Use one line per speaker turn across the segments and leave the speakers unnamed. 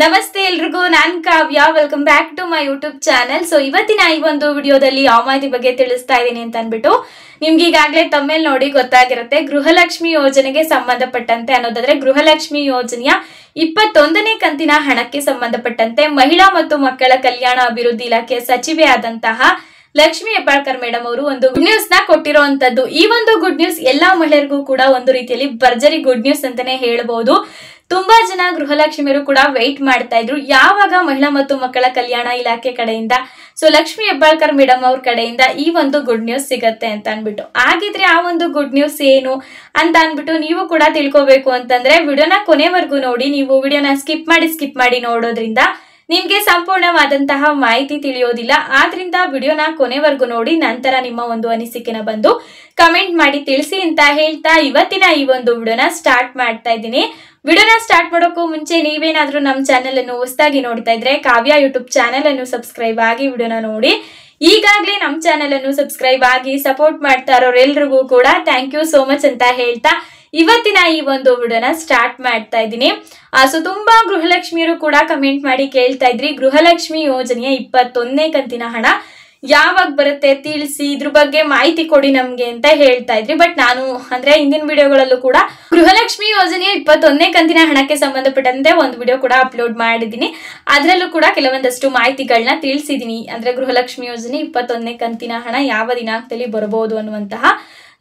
ನಮಸ್ತೆ ಎಲ್ರಿಗೂ, ನಾನು Kavya. Welcome back to my YouTube channel. So ಇವತ್ತಿನ ಈ ಒಂದು ವಿಡಿಯೋದಲ್ಲಿ ಯಾವ ಮಾಹಿತಿ ಬಗ್ಗೆ ತಿಳಿಸ್ತಾ ಇದ್ದೀನಿ ಅಂತ ಅಂದ್ಬಿಟ್ಟು ನಿಮ್ಗೆ ಈಗಾಗಲೇ ತಮ್ಮೇಲೆ ನೋಡಿ ಗೊತ್ತಾಗಿರುತ್ತೆ. ಗೃಹಲಕ್ಷ್ಮಿ ಯೋಜನೆಗೆ ಸಂಬಂಧಪಟ್ಟಂತೆ ಅನ್ನೋದಾದ್ರೆ ಗೃಹಲಕ್ಷ್ಮಿ ಯೋಜನೆಯ 21ನೇ ಕಂತಿನ ಹಣಕ್ಕೆ ಸಂಬಂಧಪಟ್ಟಂತೆ ಮಹಿಳಾ ಮತ್ತು ಮಕ್ಕಳ ಕಲ್ಯಾಣ ಅಭಿವೃದ್ಧಿ ಇಲಾಖೆ ಸಚಿವೆ ಆದಂತಹ ಲಕ್ಷ್ಮಿ ಹೆಬ್ಬಾಳ್ಕರ್ ಮೇಡಮ್ ಅವರು ಒಂದು ಗುಡ್ ನ್ಯೂಸ್ ನ ಕೊಟ್ಟಿರುವಂತದ್ದು. ಈ ಒಂದು ಗುಡ್ ನ್ಯೂಸ್ ಎಲ್ಲಾ ಮಹಿಳೆಯರಿಗೂ ಕೂಡ ಒಂದು ರೀತಿಯಲ್ಲಿ ಭರ್ಜರಿ ಗುಡ್ ನ್ಯೂಸ್ ಅಂತಾನೆ ಹೇಳಬಹುದು. ತುಂಬಾ ಜನ ಗೃಹಲಕ್ಷ್ಮಿಯರು ಕೂಡ ವೆಯ್ಟ್ ಮಾಡ್ತಾ ಇದ್ರು, ಯಾವಾಗ ಮಹಿಳಾ ಮತ್ತು ಮಕ್ಕಳ ಕಲ್ಯಾಣ ಇಲಾಖೆ ಕಡೆಯಿಂದ ಸೊ ಲಕ್ಷ್ಮಿ ಹೆಬ್ಬಾಳ್ಕರ್ ಮೇಡಮ್ ಅವ್ರ ಕಡೆಯಿಂದ ಈ ಒಂದು ಗುಡ್ ನ್ಯೂಸ್ ಸಿಗತ್ತೆ ಅಂತ ಅನ್ಬಿಟ್ಟು. ಹಾಗಿದ್ರೆ ಆ ಒಂದು ಗುಡ್ ನ್ಯೂಸ್ ಏನು ಅಂತ ಅನ್ಬಿಟ್ಟು ನೀವು ಕೂಡ ತಿಳ್ಕೊಬೇಕು ಅಂತಂದ್ರೆ ವಿಡಿಯೋನ ಕೊನೆವರೆಗೂ ನೋಡಿ. ನೀವು ವಿಡಿಯೋನ ಸ್ಕಿಪ್ ಮಾಡಿ ನೋಡೋದ್ರಿಂದ ನಿಮ್ಗೆ ಸಂಪೂರ್ಣವಾದಂತಹ ಮಾಹಿತಿ ತಿಳಿಯೋದಿಲ್ಲ. ಆದ್ರಿಂದ ವಿಡಿಯೋನ ಕೊನೆವರೆಗೂ ನೋಡಿ, ನಂತರ ನಿಮ್ಮ ಒಂದು ಅನಿಸಿಕೆನ ಬಂದು ಕಮೆಂಟ್ ಮಾಡಿ ತಿಳಿಸಿ ಅಂತ ಹೇಳ್ತಾ ಇವತ್ತಿನ ಈ ಒಂದು ವಿಡಿಯೋನ ಸ್ಟಾರ್ಟ್ ಮಾಡ್ತಾ ಇದ್ದೀನಿ. ವಿಡಿಯೋನ ಸ್ಟಾರ್ಟ್ ಮಾಡೋಕ್ಕೂ ಮುಂಚೆ ನೀವೇನಾದ್ರೂ ನಮ್ಮ ಚಾನೆಲ್ ಅನ್ನು ಹೊಸದಾಗಿ ನೋಡ್ತಾ ಇದ್ರೆ ಕಾವ್ಯ ಯೂಟ್ಯೂಬ್ ಚಾನೆಲ್ ಅನ್ನು ಸಬ್ಸ್ಕ್ರೈಬ್ ಆಗಿ ವಿಡಿಯೋನ ನೋಡಿ. ಈಗಾಗಲೇ ನಮ್ಮ ಚಾನೆಲ್ ಅನ್ನು ಸಬ್ಸ್ಕ್ರೈಬ್ ಆಗಿ ಸಪೋರ್ಟ್ ಮಾಡ್ತಾ ಇರೋರೆಲ್ರಿಗೂ ಕೂಡ ಥ್ಯಾಂಕ್ ಯು ಸೋ ಮಚ್ ಅಂತ ಹೇಳ್ತಾ ಇವತ್ತಿನ ಈ ಒಂದು ವಿಡಿಯೋನ ಸ್ಟಾರ್ಟ್ ಮಾಡ್ತಾ ಇದ್ದೀನಿ. ಸೊ ತುಂಬಾ ಗೃಹಲಕ್ಷ್ಮಿಯರು ಕೂಡ ಕಮೆಂಟ್ ಮಾಡಿ ಕೇಳ್ತಾ ಇದ್ರಿ, ಗೃಹಲಕ್ಷ್ಮಿ ಯೋಜನೆಯ 21ನೇ ಕಂತಿನ ಹಣ ಯಾವಾಗ ಬರುತ್ತೆ ತಿಳಿಸಿ, ಇದ್ರ ಬಗ್ಗೆ ಮಾಹಿತಿ ಕೊಡಿ ನಮ್ಗೆ ಅಂತ ಹೇಳ್ತಾ ಇದ್ರಿ. ಬಟ್ ನಾನು ಅಂದ್ರೆ ಹಿಂದಿನ ವಿಡಿಯೋಗಳಲ್ಲೂ ಕೂಡ ಗೃಹಲಕ್ಷ್ಮಿ ಯೋಜನೆಯ 21ನೇ ಕಂತಿನ ಹಣಕ್ಕೆ ಸಂಬಂಧಪಟ್ಟಂತೆ ಒಂದು ವಿಡಿಯೋ ಕೂಡ ಅಪ್ಲೋಡ್ ಮಾಡಿದೀನಿ. ಅದರಲ್ಲೂ ಕೂಡ ಕೆಲವೊಂದಷ್ಟು ಮಾಹಿತಿಗಳನ್ನ ತಿಳಿಸಿದೀನಿ. ಅಂದ್ರೆ ಗೃಹಲಕ್ಷ್ಮಿ ಯೋಜನೆ 21ನೇ ಕಂತಿನ ಹಣ ಯಾವ ದಿನಾಂಕದಲ್ಲಿ ಬರಬಹುದು ಅನ್ನುವಂತಹ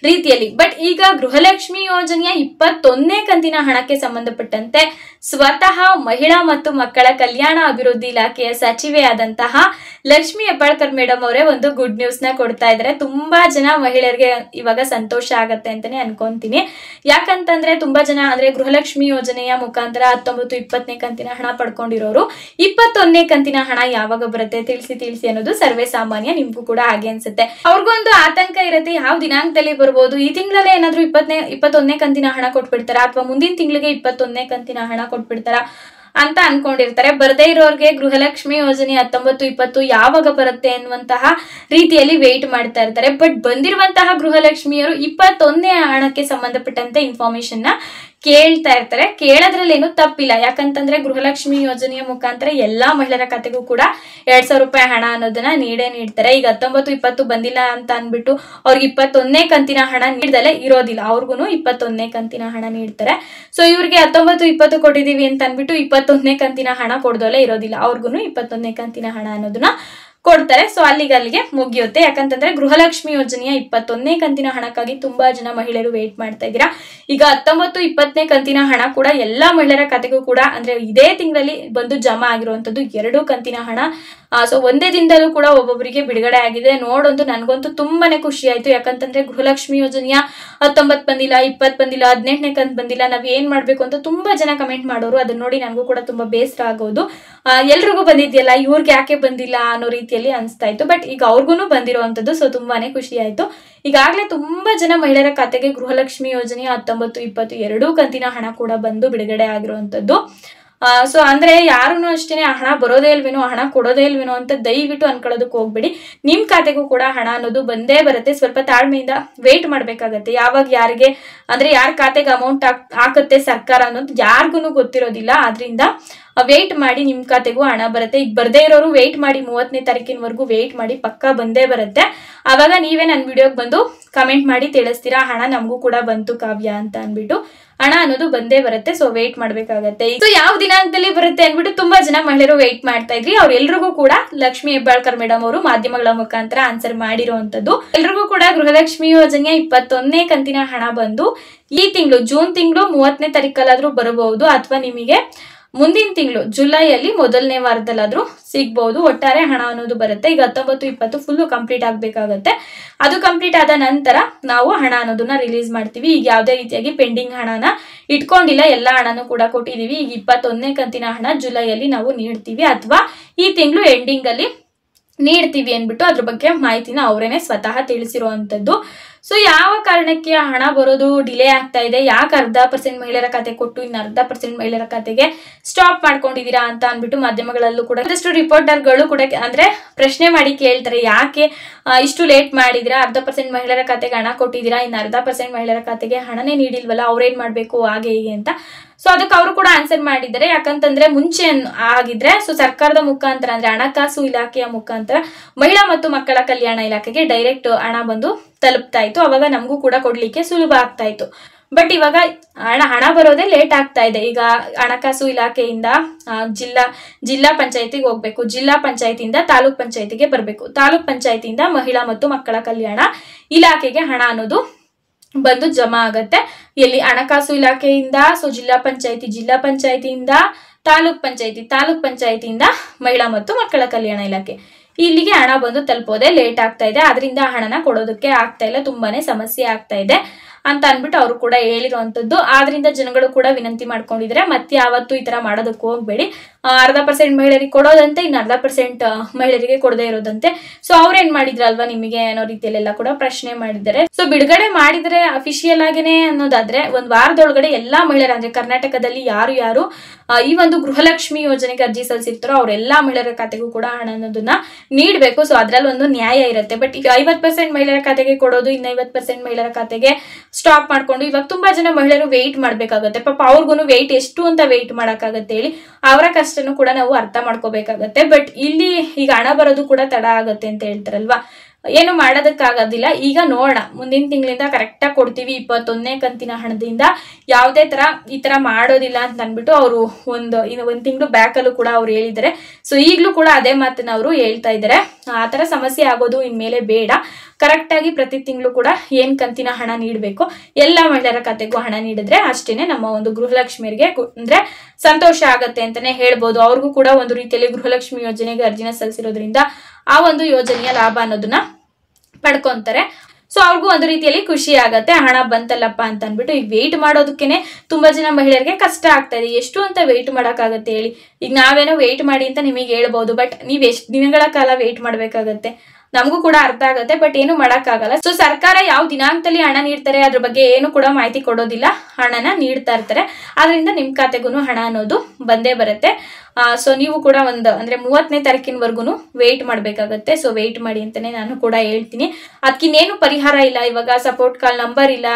ರೀತಿಯಲ್ಲಿ. ಬಟ್ ಈಗ ಗೃಹಲಕ್ಷ್ಮಿ ಯೋಜನೆಯ 21ನೇ ಕಂತಿನ ಹಣಕ್ಕೆ ಸಂಬಂಧಪಟ್ಟಂತೆ ಸ್ವತಃ ಮಹಿಳಾ ಮತ್ತು ಮಕ್ಕಳ ಕಲ್ಯಾಣ ಅಭಿವೃದ್ಧಿ ಇಲಾಖೆಯ ಸಚಿವೆ ಆದಂತಹ ಲಕ್ಷ್ಮಿ ಹೆಬ್ಬಾಳ್ಕರ್ ಮೇಡಮ್ ಅವರೇ ಒಂದು ಗುಡ್ ನ್ಯೂಸ್ ನ ಕೊಡ್ತಾ ಇದ್ದಾರೆ. ತುಂಬಾ ಜನ ಮಹಿಳೆಯರಿಗೆ ಇವಾಗ ಸಂತೋಷ ಆಗತ್ತೆ ಅಂತಾನೆ ಅನ್ಕೊಂತೀನಿ. ಯಾಕಂತಂದ್ರೆ ತುಂಬಾ ಜನ ಅಂದ್ರೆ ಗೃಹಲಕ್ಷ್ಮಿ ಯೋಜನೆಯ ಮುಖಾಂತರ 19, 20ನೇ ಕಂತಿನ ಹಣ ಪಡ್ಕೊಂಡಿರೋರು 21ನೇ ಕಂತಿನ ಹಣ ಯಾವಾಗ ಬರುತ್ತೆ ತಿಳಿಸಿ ಅನ್ನೋದು ಸರ್ವೇ ಸಾಮಾನ್ಯ. ನಿಮ್ಗೂ ಕೂಡ ಹಾಗೆ ಅನ್ಸುತ್ತೆ. ಅವ್ರಿಗೊಂದು ಆತಂಕ ಇರುತ್ತೆ, ಯಾವ ದಿನಾಂಕದಲ್ಲಿ ಬರ್ಬೋದು, ಈ ತಿಂಗಳಲ್ಲೇ ಏನಾದ್ರೂ 21ನೇ ಕಂತಿನ ಹಣ ಕೊಟ್ಬಿಡ್ತಾರ ಅಥವಾ ಮುಂದಿನ ತಿಂಗಳಿಗೆ 21ನೇ ಕಂತಿನ ಹಣ ಕೊಟ್ಬಿಡ್ತಾರ ಅಂತ ಅನ್ಕೊಂಡಿರ್ತಾರೆ. ಬರದೇ ಇರೋರ್ಗೆ ಗೃಹಲಕ್ಷ್ಮಿ ಯೋಜನೆ 19, 20 ಯಾವಾಗ ಬರುತ್ತೆ ಅನ್ನುವಂತಹ ರೀತಿಯಲ್ಲಿ ವೆಯ್ಟ್ ಮಾಡ್ತಾ ಇರ್ತಾರೆ. ಬಟ್ ಬಂದಿರುವಂತಹ ಗೃಹಲಕ್ಷ್ಮಿಯರು 21ನೇ ಹಣಕ್ಕೆ ಸಂಬಂಧಪಟ್ಟಂತೆ ಇನ್ಫಾರ್ಮೇಶನ್ ನ ಕೇಳ್ತಾ ಇರ್ತಾರೆ. ಕೇಳೋದ್ರಲ್ಲಿ ಏನು ತಪ್ಪಿಲ್ಲ. ಯಾಕಂತಂದ್ರೆ ಗೃಹಲಕ್ಷ್ಮಿ ಯೋಜನೆಯ ಮುಖಾಂತರ ಎಲ್ಲಾ ಮಹಿಳೆಯರ ಖಾತೆಗೂ ಕೂಡ 2,000 ರೂಪಾಯಿ ಹಣ ಅನ್ನೋದನ್ನ ನೀಡ್ತಾರೆ. ಈಗ 19, 20 ಬಂದಿಲ್ಲ ಅಂತ ಅನ್ಬಿಟ್ಟು ಅವ್ರಿಗೆ 21ನೇ ಕಂತಿನ ಹಣ ನೀಡ್ದಲೆ ಇರೋದಿಲ್ಲ. ಅವ್ರಿಗೂ 21ನೇ ಕಂತಿನ ಹಣ ನೀಡ್ತಾರೆ. ಸೊ ಇವ್ರಿಗೆ 19, 20 ಕೊಟ್ಟಿದೀವಿ ಅಂತ ಅನ್ಬಿಟ್ಟು 21ನೇ ಕಂತಿನ ಹಣ ಕೊಡ್ದಲೆ ಇರೋದಿಲ್ಲ. ಅವ್ರಿಗೂ 21ನೇ ಕಂತಿನ ಹಣ ಅನ್ನೋದನ್ನ ಕೊಡ್ತಾರೆ. ಸೊ ಅಲ್ಲಿಗೆ ಮುಗಿಯುತ್ತೆ. ಯಾಕಂತಂದ್ರೆ ಗೃಹಲಕ್ಷ್ಮಿ ಯೋಜನೆಯ 21ನೇ ಕಂತಿನ ಹಣಕ್ಕಾಗಿ ತುಂಬಾ ಜನ ಮಹಿಳೆಯರು ವೇಟ್ ಮಾಡ್ತಾ ಇದ್ದೀರಾ. ಈಗ 19, 20ನೇ ಕಂತಿನ ಹಣ ಕೂಡ ಎಲ್ಲಾ ಮಹಿಳೆಯರ ಖಾತೆಗೂ ಕೂಡ ಅಂದ್ರೆ ಇದೇ ತಿಂಗಳಲ್ಲಿ ಬಂದು ಜಮಾ ಆಗಿರುವಂತದ್ದು 2 ಕಂತಿನ ಹಣ. ಸೊ ಒಂದೇ ದಿನದಲ್ಲೂ ಕೂಡ ಒಬ್ಬೊಬ್ಬರಿಗೆ ಬಿಡುಗಡೆ ಆಗಿದೆ. ನೋಡೊಂದು ನನ್ಗಂತೂ ತುಂಬಾನೇ ಖುಷಿ ಆಯ್ತು. ಯಾಕಂತಂದ್ರೆ ಗೃಹಲಕ್ಷ್ಮಿ ಯೋಜನೆಯ 19 ಬಂದಿಲ್ಲ, 20 ಬಂದಿಲ್ಲ, 18ನೇ ಕಂತು ಬಂದಿಲ್ಲ, ನಾವ್ ಏನ್ ಮಾಡ್ಬೇಕು ಅಂತ ತುಂಬಾ ಜನ ಕಮೆಂಟ್ ಮಾಡೋರು. ಅದನ್ನ ನೋಡಿ ನನಗೂ ಕೂಡ ತುಂಬಾ ಬೇಸರ ಆಗೋದು. ಎಲ್ರಿಗೂ ಬಂದಿದ್ಯಲ್ಲ, ಇವ್ರಿಗೆ ಯಾಕೆ ಬಂದಿಲ್ಲ ಅನ್ನೋ ರೀತಿಯಲ್ಲಿ ಅನ್ಸ್ತಾ ಇತ್ತು. ಬಟ್ ಈಗ ಅವ್ರಿಗೂ ಬಂದಿರುವಂತದ್ದು. ಸೊ ತುಂಬಾನೇ ಖುಷಿ ಆಯ್ತು. ಈಗಾಗಲೇ ತುಂಬಾ ಜನ ಮಹಿಳೆಯರ ಖಾತೆಗೆ ಗೃಹಲಕ್ಷ್ಮಿ ಯೋಜನೆಯ 19, 20 2 ಕಂತಿನ ಹಣ ಕೂಡ ಬಂದು ಬಿಡುಗಡೆ ಆಗಿರುವಂತದ್ದು. ಸೊ ಅಂದ್ರೆ ಯಾರು ಅಷ್ಟೇನೆ ಹಣ ಬರೋದೇ ಇಲ್ವೇನೋ, ಹಣ ಕೊಡೋದೇ ಇಲ್ವೇನೋ ಅಂತ ದಯವಿಟ್ಟು ಅನ್ಕೊಳ್ಳೋದಕ್ಕೆ ಹೋಗ್ಬೇಡಿ. ನಿಮ್ ಖಾತೆಗೂ ಕೂಡ ಹಣ ಅನ್ನೋದು ಬಂದೇ ಬರುತ್ತೆ. ಸ್ವಲ್ಪ ತಾಳ್ಮೆಯಿಂದ ವೇಟ್ ಮಾಡ್ಬೇಕಾಗತ್ತೆ. ಯಾವಾಗ ಯಾರಿಗೆ ಅಂದ್ರೆ ಯಾರ ಖಾತೆಗೆ ಅಮೌಂಟ್ ಹಾಕುತ್ತೆ ಸರ್ಕಾರ ಅನ್ನೋದು ಯಾರಿಗೂ ಗೊತ್ತಿರೋದಿಲ್ಲ. ಆದ್ರಿಂದ ವೇಟ್ ಮಾಡಿ, ನಿಮ್ ಖಾತೆಗೂ ಹಣ ಬರುತ್ತೆ. ಈಗ ಬರ್ದೇ ಇರೋರು ವೇಟ್ ಮಾಡಿ, 30ನೇ ತಾರೀಕಿನವರೆಗೂ ವೇಟ್ ಮಾಡಿ, ಪಕ್ಕಾ ಬಂದೇ ಬರುತ್ತೆ. ಆವಾಗ ನೀವೇ ನನ್ನ ವಿಡಿಯೋಗೆ ಬಂದು ಕಮೆಂಟ್ ಮಾಡಿ ತಿಳಿಸ್ತೀರಾ, ಹಣ ನಮಗೂ ಕೂಡ ಬಂತು ಕಾವ್ಯ ಅಂತ ಅನ್ಬಿಟ್ಟು. ಹಣ ಅನ್ನೋದು ಬಂದೇ ಬರುತ್ತೆ. ಸೊ ವೇಟ್ ಮಾಡ್ಬೇಕಾಗತ್ತೆ. ಸೊ ಯಾವ ದಿನಾಂಕದಲ್ಲಿ ಬರುತ್ತೆ ಅನ್ಬಿಟ್ಟು ತುಂಬಾ ಜನ ಮಹಿಳೆಯರು ವೇಟ್ ಮಾಡ್ತಾ ಇದ್ರಿ. ಅವ್ರೆಲ್ರಿಗೂ ಕೂಡ ಲಕ್ಷ್ಮಿ ಹೆಬ್ಬಾಳ್ಕರ್ ಮೇಡಮ್ ಅವರು ಮಾಧ್ಯಮಗಳ ಮುಖಾಂತರ ಆನ್ಸರ್ ಮಾಡಿರುವಂತದ್ದು. ಎಲ್ರಿಗೂ ಕೂಡ ಗೃಹಲಕ್ಷ್ಮಿ ಯೋಜನೆಯ 21ನೇ ಕಂತಿನ ಹಣ ಬಂದು ಈ ತಿಂಗಳು ಜೂನ್ ತಿಂಗಳು 30ನೇ ತಾರೀಕಲ್ಲಾದ್ರೂ ಬರಬಹುದು, ಅಥವಾ ನಿಮಗೆ ಮುಂದಿನ ತಿಂಗಳು ಜುಲೈಯಲ್ಲಿ 1ನೇ ವಾರದಲ್ಲಾದ್ರೂ ಸಿಗ್ಬಹುದು. ಒಟ್ಟಾರೆ ಹಣ ಅನ್ನೋದು ಬರುತ್ತೆ. ಈಗ 19, 20 ಫುಲ್ ಕಂಪ್ಲೀಟ್ ಆಗ್ಬೇಕಾಗತ್ತೆ. ಅದು ಕಂಪ್ಲೀಟ್ ಆದ ನಂತರ ನಾವು ಹಣ ಅನ್ನೋದನ್ನ ರಿಲೀಸ್ ಮಾಡ್ತೀವಿ. ಈಗ ಯಾವುದೇ ರೀತಿಯಾಗಿ ಪೆಂಡಿಂಗ್ ಹಣನ ಇಟ್ಕೊಂಡಿಲ್ಲ, ಎಲ್ಲಾ ಹಣನೂ ಕೂಡ ಕೊಟ್ಟಿದೀವಿ. ಈಗ 21ನೇ ಕಂತಿನ ಹಣ ಜುಲೈಯಲ್ಲಿ ನಾವು ನೀಡ್ತೀವಿ, ಅಥವಾ ಈ ತಿಂಗಳು ಎಂಡಿಂಗ್ ಅಲ್ಲಿ ನೀಡ್ತೀವಿ ಅನ್ಬಿಟ್ಟು ಅದ್ರ ಬಗ್ಗೆ ಮಾಹಿತಿನ ಅವರೇನೆ ಸ್ವತಃ ತಿಳಿಸಿರುವಂತದ್ದು. ಸೊ ಯಾವ ಕಾರಣಕ್ಕೆ ಹಣ ಬರೋದು ಡಿಲೇ ಆಗ್ತಾ ಇದೆ, ಯಾಕೆ 0.5% ಮಹಿಳೆಯರ ಖಾತೆ ಕೊಟ್ಟು ಇನ್ನು 0.5% ಮಹಿಳೆಯರ ಖಾತೆಗೆ ಸ್ಟಾಪ್ ಮಾಡ್ಕೊಂಡಿದೀರಾ ಅಂತ ಅನ್ಬಿಟ್ಟು ಮಾಧ್ಯಮಗಳಲ್ಲೂ ಕೂಡ ಒಂದಷ್ಟು ರಿಪೋರ್ಟರ್ಗಳು ಕೂಡ ಅಂದ್ರೆ ಪ್ರಶ್ನೆ ಮಾಡಿ ಕೇಳ್ತಾರೆ, ಯಾಕೆ ಇಷ್ಟು ಲೇಟ್ ಮಾಡಿದಿರಾ, 0.5% ಮಹಿಳೆಯರ ಖಾತೆಗೆ ಹಣ ಕೊಟ್ಟಿದ್ದೀರಾ, ಇನ್ನು 0.5% ಮಹಿಳೆಯರ ಖಾತೆಗೆ ಹಣನೇ ನೀಡಿಲ್ವಲ್ಲ, ಅವ್ರೇನ್ ಮಾಡ್ಬೇಕು ಹಾಗೆ ಹೀಗೆ ಅಂತ. ಸೊ ಅದಕ್ಕೆ ಅವರು ಕೂಡ ಆನ್ಸರ್ ಮಾಡಿದ್ದಾರೆ. ಯಾಕಂತಂದ್ರೆ ಮುಂಚೆ ಆಗಿದ್ರೆ ಸೊ ಸರ್ಕಾರದ ಮುಖಾಂತರ ಅಂದ್ರೆ ಹಣಕಾಸು ಇಲಾಖೆಯ ಮುಖಾಂತರ ಮಹಿಳಾ ಮತ್ತು ಮಕ್ಕಳ ಕಲ್ಯಾಣ ಇಲಾಖೆಗೆ ಡೈರೆಕ್ಟ್ ಹಣ ಬಂದು ತಲುಪ್ತಾ ಇತ್ತು. ಅವಾಗ ನಮಗೂ ಕೂಡ ಕೊಡ್ಲಿಕ್ಕೆ ಸುಲಭ ಆಗ್ತಾ ಇತ್ತು. ಬಟ್ ಇವಾಗ ಹಣ ಬರೋದೇ ಲೇಟ್ ಆಗ್ತಾ ಇದೆ. ಈಗ ಹಣಕಾಸು ಇಲಾಖೆಯಿಂದ ಜಿಲ್ಲಾ ಪಂಚಾಯತಿಗೆ ಹೋಗ್ಬೇಕು, ಜಿಲ್ಲಾ ಪಂಚಾಯತಿಯಿಂದ ತಾಲೂಕ್ ಪಂಚಾಯತಿಗೆ ಬರ್ಬೇಕು, ತಾಲೂಕ್ ಪಂಚಾಯತಿಯಿಂದ ಮಹಿಳಾ ಮತ್ತು ಮಕ್ಕಳ ಕಲ್ಯಾಣ ಇಲಾಖೆಗೆ ಹಣ ಅನ್ನೋದು ಬಂದು ಜಮಾ ಆಗತ್ತೆ. ಎಲ್ಲಿ ಹಣಕಾಸು ಇಲಾಖೆಯಿಂದ ಸೊ ಜಿಲ್ಲಾ ಪಂಚಾಯತಿಯಿಂದ ತಾಲೂಕ್ ಪಂಚಾಯತಿಯಿಂದ ಮಹಿಳಾ ಮತ್ತು ಮಕ್ಕಳ ಕಲ್ಯಾಣ ಇಲಾಖೆ ಇಲ್ಲಿಗೆ ಹಣ ಬಂದು ತಲುಪೋದೆ ಲೇಟ್ ಆಗ್ತಾ ಇದೆ. ಅದರಿಂದ ಹಣನ ಕೊಡೋದಕ್ಕೆ ಆಗ್ತಾ ಇಲ್ಲ, ತುಂಬಾನೇ ಸಮಸ್ಯೆ ಆಗ್ತಾ ಇದೆ ಅಂತ ಅನ್ಬಿಟ್ಟು ಅವರು ಕೂಡ ಹೇಳಿರುವಂತದ್ದು. ಆದ್ರಿಂದ ಜನಗಳು ಕೂಡ ವಿನಂತಿ ಮಾಡ್ಕೊಂಡಿದ್ರೆ ಮತ್ತೆ ಯಾವತ್ತು ಈ ತರ ಮಾಡೋದಕ್ಕೆ ಹೋಗ್ಬೇಡಿ. 40% ಮಹಿಳೆಯರಿಗೆ ಕೊಡೋದಂತೆ, ಇನ್ನು 40% ಮಹಿಳೆಯರಿಗೆ ಕೊಡದೇ ಇರೋದಂತೆ. ಸೊ ಅವ್ರೇನ್ ಮಾಡಿದ್ರಲ್ವಾ ನಿಮಗೆ ಅನ್ನೋ ರೀತಿಯಲ್ಲೆಲ್ಲ ಕೂಡ ಪ್ರಶ್ನೆ ಮಾಡಿದ್ದಾರೆ. ಸೊ ಬಿಡುಗಡೆ ಮಾಡಿದ್ರೆ ಅಫಿಷಿಯಲ್ ಆಗೇನೆ ಅನ್ನೋದಾದ್ರೆ ಒಂದ್ ವಾರದೊಳಗಡೆ ಎಲ್ಲಾ ಮಹಿಳೆಯರ ಅಂದ್ರೆ ಕರ್ನಾಟಕದಲ್ಲಿ ಯಾರು ಈ ಒಂದು ಗೃಹಲಕ್ಷ್ಮಿ ಯೋಜನೆಗೆ ಅರ್ಜಿ ಸಲ್ಲಿಸಿರ್ತಾರೋ ಅವರೆಲ್ಲಾ ಮಹಿಳೆಯರ ಖಾತೆಗೂ ಕೂಡ ಹಣ ಅನ್ನೋದನ್ನ ನೀಡ್ಬೇಕು. ಸೊ ಅದ್ರಲ್ಲಿ ಒಂದು ನ್ಯಾಯ ಇರುತ್ತೆ. ಬಟ್ ಈಗ 50% ಮಹಿಳೆಯರ ಖಾತೆಗೆ ಕೊಡೋದು, ಇನ್ನು 50% ಮಹಿಳೆಯರ ಖಾತೆಗೆ ಸ್ಟಾಪ್ ಮಾಡ್ಕೊಂಡು ಇವಾಗ ತುಂಬಾ ಜನ ಮಹಿಳೆಯರು ವೆಯ್ಟ್ ಮಾಡ್ಬೇಕಾಗತ್ತೆ. ಪಾಪ ಅವ್ರಿಗೂ ವೆಯ್ಟ್ ಎಷ್ಟು ಅಂತ ವೆಯ್ಟ್ ಮಾಡಕ್ಕಾಗತ್ತೆ ಹೇಳಿ, ಅವರ ಕಷ್ಟನು ಕೂಡ ನಾವು ಅರ್ಥ ಮಾಡ್ಕೋಬೇಕಾಗತ್ತೆ. ಬಟ್ ಇಲ್ಲಿ ಈಗ ಹಣ ಬರೋದು ಕೂಡ ತಡ ಆಗತ್ತೆ ಅಂತ ಹೇಳ್ತಾರಲ್ವಾ, ಏನು ಮಾಡೋದಕ್ಕಾಗೋದಿಲ್ಲ. ಈಗ ನೋಡೋಣ, ಮುಂದಿನ ತಿಂಗಳಿಂದ ಕರೆಕ್ಟ್ ಆಗಿ ಕೊಡ್ತೀವಿ 21ನೇ ಕಂತಿನ ಹಣದಿಂದ, ಯಾವುದೇ ತರ ಈ ತರ ಮಾಡೋದಿಲ್ಲ ಅಂತ ಅನ್ಬಿಟ್ಟು ಅವರು ಒಂದ್ ತಿಂಗಳು ಬ್ಯಾಕ್ ಅಲ್ಲೂ ಕೂಡ ಅವ್ರು ಹೇಳಿದ್ದಾರೆ. ಸೊ ಈಗ್ಲೂ ಕೂಡ ಅದೇ ಮಾತನ್ನ ಅವರು ಹೇಳ್ತಾ ಇದ್ದಾರೆ. ಆ ತರ ಸಮಸ್ಯೆ ಆಗೋದು ಇನ್ಮೇಲೆ ಬೇಡ, ಕರೆಕ್ಟ್ ಆಗಿ ಪ್ರತಿ ತಿಂಗಳು ಕೂಡ ಏನ್ ಕಂತಿನ ಹಣ ನೀಡಬೇಕು ಎಲ್ಲಾ ಮಹಿಳೆಯರ ಖಾತೆಗೂ ಹಣ ನೀಡಿದ್ರೆ ಅಷ್ಟೇನೆ ನಮ್ಮ ಒಂದು ಗೃಹಲಕ್ಷ್ಮಿಯರಿಗೆ ಅಂದ್ರೆ ಸಂತೋಷ ಆಗತ್ತೆ ಅಂತಾನೆ ಹೇಳ್ಬೋದು. ಅವ್ರಿಗೂ ಕೂಡ ಒಂದು ರೀತಿಯಲ್ಲಿ ಗೃಹಲಕ್ಷ್ಮಿ ಯೋಜನೆಗೆ ಅರ್ಜಿನ ಸಲ್ಲಿಸಿರೋದ್ರಿಂದ ಆ ಒಂದು ಯೋಜನೆಯ ಲಾಭ ಅನ್ನೋದನ್ನ ಪಡ್ಕೊಂತಾರೆ. ಸೊ ಅವ್ರಿಗೂ ಒಂದು ರೀತಿಯಲ್ಲಿ ಖುಷಿ ಆಗತ್ತೆ, ಹಣ ಬಂತಲ್ಲಪ್ಪ ಅಂತ ಅನ್ಬಿಟ್ಟು. ಈಗ ವೆಯ್ಟ್ ಮಾಡೋದಕ್ಕೇನೆ ತುಂಬಾ ಜನ ಮಹಿಳೆಯರಿಗೆ ಕಷ್ಟ ಆಗ್ತಾ ಇದೆ. ಎಷ್ಟು ಅಂತ ವೆಯ್ಟ್ ಮಾಡಕ್ಕಾಗತ್ತೆ ಹೇಳಿ. ಈಗ ನಾವೇನೋ ವೆಯ್ಟ್ ಮಾಡಿ ಅಂತ ನಿಮಗೆ ಹೇಳ್ಬೋದು, ಬಟ್ ನೀವ್ ಎಷ್ಟು ದಿನಗಳ ಕಾಲ ವೆಯ್ಟ್ ಮಾಡ್ಬೇಕಾಗತ್ತೆ ನಮಗೂ ಕೂಡ ಅರ್ಥ ಆಗತ್ತೆ. ಬಟ್ ಏನು ಮಾಡಕ್ಕಾಗಲ್ಲ. ಸೊ ಸರ್ಕಾರ ಯಾವ ದಿನಾಂಕದಲ್ಲಿ ಹಣ ನೀಡ್ತಾರೆ ಅದ್ರ ಬಗ್ಗೆ ಏನು ಕೂಡ ಮಾಹಿತಿ ಕೊಡೋದಿಲ್ಲ, ಹಣನ ನೀಡ್ತಾ ಇರ್ತಾರೆ. ಆದ್ರಿಂದ ನಿಮ್ ಖಾತೆಗೂ ಹಣ ಅನ್ನೋದು ಬಂದೇ ಬರುತ್ತೆ. ಸೊ ನೀವು ಕೂಡ ಅಂದ್ರೆ 30ನೇ ತಾರೀಕಿನವರೆಗೂ ವೆಯ್ಟ್ ಮಾಡ್ಬೇಕಾಗತ್ತೆ. ಸೊ ವೆಯ್ಟ್ ಮಾಡಿ ಅಂತಾನೆ ನಾನು ಕೂಡ ಹೇಳ್ತೀನಿ. ಅದಕ್ಕಿನ್ನೇನು ಪರಿಹಾರ ಇಲ್ಲ. ಇವಾಗ ಸಪೋರ್ಟ್ ಕಾಲ್ ನಂಬರ್ ಇಲ್ಲ,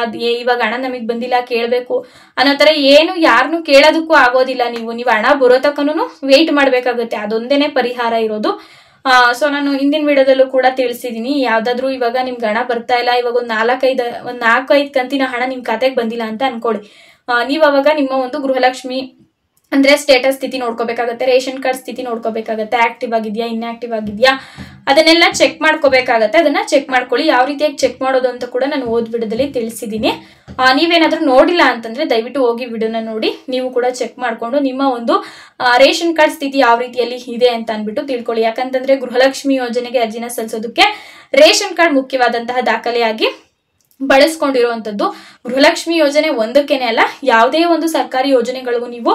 ಇವಾಗ ಹಣ ನಮಗ್ ಬಂದಿಲ್ಲ ಕೇಳ್ಬೇಕು ಅನ್ನೋ ತರ ಏನು ಯಾರನ್ನು ಕೇಳೋದಕ್ಕೂ ಆಗೋದಿಲ್ಲ. ನೀವು ಹಣ ಬರೋ ತಕ್ಕನೂ ವೆಯ್ಟ್ ಮಾಡ್ಬೇಕಾಗತ್ತೆ, ಅದೊಂದೇನೆ ಪರಿಹಾರ ಇರೋದು. ಸೊ ನಾನು ಹಿಂದಿನ ವಿಡಿಯೋದಲ್ಲೂ ಕೂಡ ತಿಳಿಸಿದೀನಿ, ಯಾವ್ದಾದ್ರು ಇವಾಗ ನಿಮ್ಗೆ ಹಣ ಬರ್ತಾ ಇಲ್ಲ, ಇವಾಗ ಒಂದ್ 4-5 ಕಂತಿನ ಹಣ ನಿಮ್ ಖಾತೆಗೆ ಬಂದಿಲ್ಲ ಅಂತ ಅನ್ಕೊಳ್ಳಿ. ನೀವ್ ಅವಾಗ ನಿಮ್ಮ ಒಂದು ಗೃಹಲಕ್ಷ್ಮಿ ಅಂದ್ರೆ ಸ್ಟೇಟಸ್ ಸ್ಥಿತಿ ನೋಡ್ಕೋಬೇಕಾಗತ್ತೆ, ರೇಷನ್ ಕಾರ್ಡ್ ಸ್ಥಿತಿ ನೋಡ್ಕೋಬೇಕಾಗತ್ತೆ, ಆಕ್ಟಿವ್ ಆಗಿದ್ಯಾ ಇನ್ಆಕ್ಟಿವ್ ಆಗಿದ್ಯಾ ಅದನ್ನೆಲ್ಲ ಚೆಕ್ ಮಾಡ್ಕೋಬೇಕಾಗತ್ತೆ. ಅದನ್ನ ಚೆಕ್ ಮಾಡ್ಕೊಳ್ಳಿ. ಯಾವ ರೀತಿಯಾಗಿ ಚೆಕ್ ಮಾಡೋದು ಅಂತ ಕೂಡ ನಾನು ವಿಡಿಯೋದಲ್ಲಿ ತಿಳಿಸಿದೀನಿ. ನೀವೇನಾದ್ರೂ ನೋಡಿಲ್ಲ ಅಂತಂದ್ರೆ ದಯವಿಟ್ಟು ಹೋಗಿ ವಿಡಿಯೋನ ನೋಡಿ ನೀವು ಕೂಡ ಚೆಕ್ ಮಾಡ್ಕೊಂಡು ನಿಮ್ಮ ಒಂದು ರೇಷನ್ ಕಾರ್ಡ್ ಸ್ಥಿತಿ ಯಾವ ರೀತಿಯಲ್ಲಿ ಇದೆ ಅಂತ ಅನ್ಬಿಟ್ಟು ತಿಳ್ಕೊಳ್ಳಿ. ಯಾಕಂತಂದ್ರೆ ಗೃಹಲಕ್ಷ್ಮಿ ಯೋಜನೆಗೆ ಅರ್ಜಿನ ಸಲ್ಲಿಸೋದಕ್ಕೆ ರೇಷನ್ ಕಾರ್ಡ್ ಮುಖ್ಯವಾದಂತಹ ದಾಖಲೆಯಾಗಿ ಬಳಸ್ಕೊಂಡಿರುವಂತದ್ದು. ಗೃಹಲಕ್ಷ್ಮಿ ಯೋಜನೆ ಒಂದಕ್ಕೇನೆ ಅಲ್ಲ, ಯಾವುದೇ ಒಂದು ಸರ್ಕಾರಿ ಯೋಜನೆಗಳಿಗೂ ನೀವು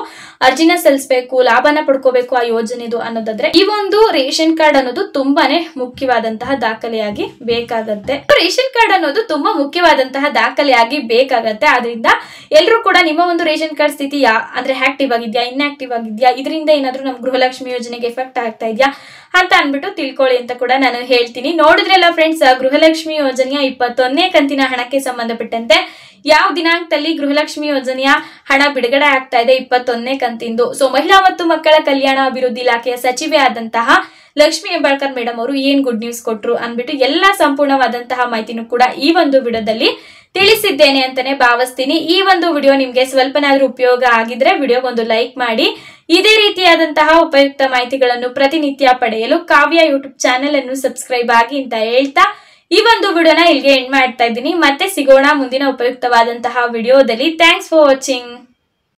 ಅರ್ಜಿನ ಸಲ್ಲಿಸಬೇಕು, ಲಾಭನ ಪಡ್ಕೋಬೇಕು ಆ ಯೋಜನೆದು ಅನ್ನೋದಾದ್ರೆ ಈ ಒಂದು ರೇಷನ್ ಕಾರ್ಡ್ ಅನ್ನೋದು ತುಂಬಾನೇ ಮುಖ್ಯವಾದಂತಹ ದಾಖಲೆಯಾಗಿ ಬೇಕಾಗತ್ತೆ. ರೇಷನ್ ಕಾರ್ಡ್ ಅನ್ನೋದು ತುಂಬಾ ಮುಖ್ಯವಾದಂತಹ ದಾಖಲೆಯಾಗಿ ಬೇಕಾಗತ್ತೆ. ಆದ್ರಿಂದ ಎಲ್ರು ಕೂಡ ನಿಮ್ಮ ಒಂದು ರೇಷನ್ ಕಾರ್ಡ್ ಸ್ಥಿತಿ ಅಂದ್ರೆ ಆಕ್ಟಿವ್ ಆಗಿದ್ಯಾ ಇನ್ಆಕ್ಟಿವ್ ಆಗಿದ್ಯಾ, ಇದರಿಂದ ಏನಾದ್ರೂ ನಮ್ ಗೃಹಲಕ್ಷ್ಮಿ ಯೋಜನೆಗೆ ಎಫೆಕ್ಟ್ ಆಗ್ತಾ ಇದೆಯಾ ಅಂತ ಅನ್ಬಿಟ್ಟು ತಿಳ್ಕೊಳ್ಳಿ ಅಂತ ಕೂಡ ನಾನು ಹೇಳ್ತೀನಿ. ನೋಡಿದ್ರಲ್ಲ ಫ್ರೆಂಡ್ಸ್, ಗೃಹಲಕ್ಷ್ಮಿ ಯೋಜನೆಯ 21ನೇ ಕಂತಿನ ಹಣಕ್ಕೆ ಸಂಬಂಧಪಟ್ಟಂತೆ ಯಾವ ದಿನಾಂಕದಲ್ಲಿ ಗೃಹಲಕ್ಷ್ಮಿ ಯೋಜನೆಯ ಹಣ ಬಿಡುಗಡೆ ಆಗ್ತಾ ಇದೆ 21ನೇ ಕಂತಿಂದು. ಸೊ ಮಹಿಳಾ ಮತ್ತು ಮಕ್ಕಳ ಕಲ್ಯಾಣ ಅಭಿವೃದ್ಧಿ ಇಲಾಖೆಯ ಸಚಿವೆ ಆದಂತಹ ಲಕ್ಷ್ಮಿ ಹೆಬ್ಬಾಳ್ಕರ್ ಮೇಡಮ್ ಅವರು ಏನ್ ಗುಡ್ ನ್ಯೂಸ್ ಕೊಟ್ರು ಅನ್ಬಿಟ್ಟು ಎಲ್ಲಾ ಸಂಪೂರ್ಣವಾದಂತಹ ಮಾಹಿತಿನೂ ಕೂಡ ಈ ಒಂದು ವಿಡಿಯೋದಲ್ಲಿ ತಿಳಿಸಿದ್ದೇನೆ ಅಂತಾನೆ ಭಾವಿಸ್ತೀನಿ. ಈ ಒಂದು ವಿಡಿಯೋ ನಿಮ್ಗೆ ಸ್ವಲ್ಪನಾದ್ರೂ ಉಪಯೋಗ ಆಗಿದ್ರೆ ವಿಡಿಯೋಗೊಂದು ಲೈಕ್ ಮಾಡಿ. ಇದೇ ರೀತಿಯಾದಂತಹ ಉಪಯುಕ್ತ ಮಾಹಿತಿಗಳನ್ನು ಪ್ರತಿನಿತ್ಯ ಪಡೆಯಲು ಕಾವ್ಯ ಯೂಟ್ಯೂಬ್ ಚಾನೆಲ್ ಅನ್ನು ಸಬ್ಸ್ಕ್ರೈಬ್ ಆಗಿ ಅಂತ ಹೇಳ್ತಾ ಈ ಒಂದು ವಿಡಿಯೋನ ಇಲ್ಲಿಗೆ ಎಂಡ್ ಮಾಡ್ತಾ ಇದ್ದೀನಿ. ಮತ್ತೆ ಸಿಗೋಣ ಮುಂದಿನ ಉಪಯುಕ್ತವಾದಂತಹ ವಿಡಿಯೋದಲ್ಲಿ. Thanks for watching.